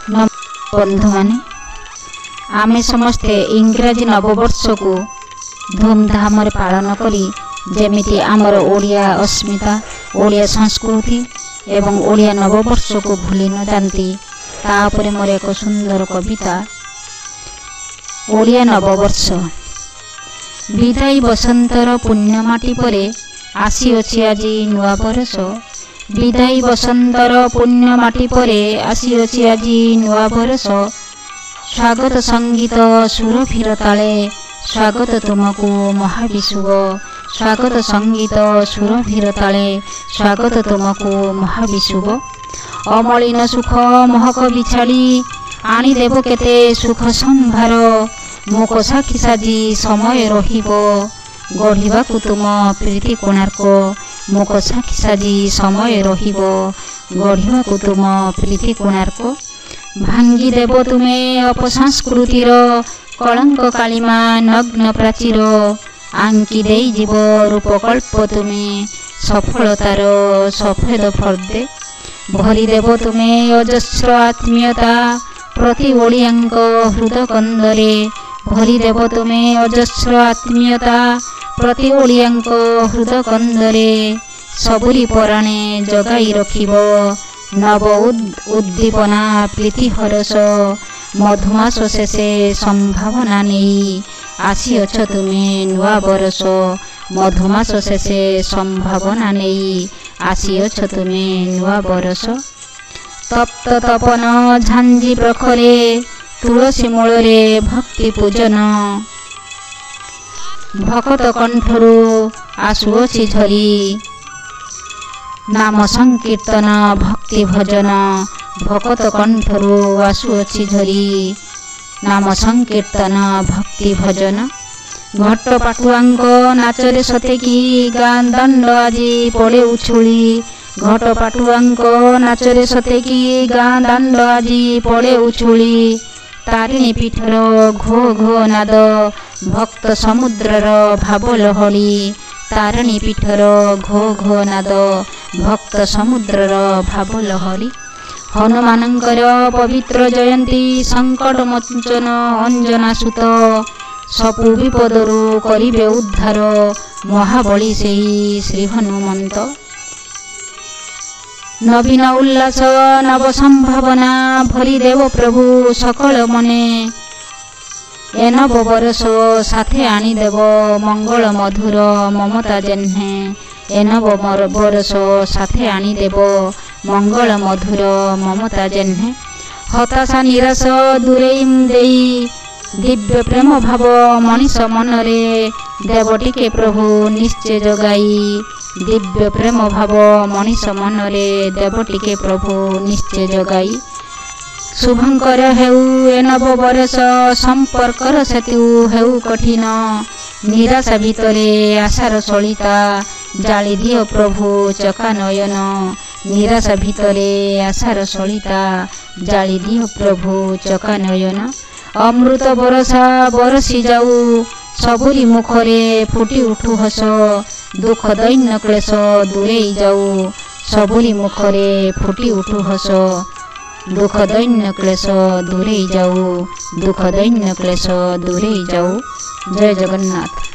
बंधु माने आमे समस्ते इंग्राजी नववर्ष को धूमधाम पालन करी जेमिति आमर ओडिया अस्मिता ओडिया संस्कृति एवं ओडिया नववर्ष को भूली न जाती तापर मोर एक सुंदर कविता। ओडिया नववर्ष विदाई बसंतर पुण्यमाटी परे आसी अछि आजी नुआ बरस। विदाई बसंतर पुण्यमाटी परे आसी अछि आजी नुआ बरस। स्वागत संगीत सुर फिर ताले स्वागत तुमको महाविशुभ। स्वागत संगीत सुर फिर ताले स्वागत तुमको महाविशुभ। अमलिन सुख महक बिछाड़ी आनी देव केते सुख संभार। मोको साखी साजी समय रहिबो गढ़िबाकु तुम प्रीति कोणार्क। मोको साखी साजी समय रहिबो गढ़िबाकु तुम प्रीति कोणार्क। भांगी देव तुमे अपसंस्कृतिर कलंक कालिमा नग्न प्राचीर। आंकी देई जीव रूपकल्प तुमे सफलतार सफेद फर्दे। भरी देव तुमे अजस्र आत्मीयता प्रति ओडियांक हृदय कंदरे। भरी देव तुमे अजस्र आत्मीयता प्रति ओडियांक हृदय कंदरे। सबुरी पराणे जगाई रखिबो नव उद्दीपना प्रीति हरस। मधुमास शेषे संभावना नहीं आसी अछ तुमे नुआ बरस। मधुमास शेषे संभावना नहीं आसी अछ तुमे नुआ बरस। तप्त तपन झांझी प्रखरे तुलसी मूलरे भक्ति पूजन। भकत कंठरू आसुअछि झरी नाम संकीर्तन भक्ति भजन। भकत कंठरू आसुअछि झरी नाम संकीर्तन भक्ति भजन। घट्ट पाटुआंक नाचरे सतेकी गाँ दंड आजी पड़े उछुली। घट पाटुआंक नाचरे सतेकी गाँ दंड आजी पड़े उछुली। तारिणी पीठर घो घो नाद भक्त समुद्रर भाव लहड़ी। तारिणी पीठर घो घो नाद भक्त समुद्रर भाव लहड़ी। हनुमानंकर पवित्र जयंती संकट मोचन अंजना सुत। सबु विपदरू करिबे उद्धार महाबली सेई श्री हनुमंत। नवीन उल्लास नव संभावना भरी देव प्रभु सकल मने। ए नव बरस साथे आनी देव मंगल मधुर ममता जेन्हे। ए नव बरस साथे आनी देव मंगल मधुर ममता जेन्हे। हताशा निराश दूरेई देई दिव्य प्रेम भाव मनीष मनरे देव टिके प्रभु निश्चय जगाई। दिव्य प्रेम भाव मनीष मनरे देव टिके प्रभु निश्चय जगाई। शुभंकर हेउ ए नव बरस संपर्कर सेतु हेउ कठिन। निराशा भितरे आशार सलिता जाली दियो प्रभु चका नयन। निराशा भितरे आशार सलिता जाली दियो प्रभु चका नयन। अमृत बरसा बरसी जाऊ सबुरी मुखरे फुटी उठू हस। दुख दैन्य क्लेश दूरेई जाऊ सबुरी मुखरे फुटी उठू हस। दुख दैन्य क्लेश दूरेई जाऊ दुख दैन्य क्लेश दूरेई जाऊ। जय जगन्नाथ।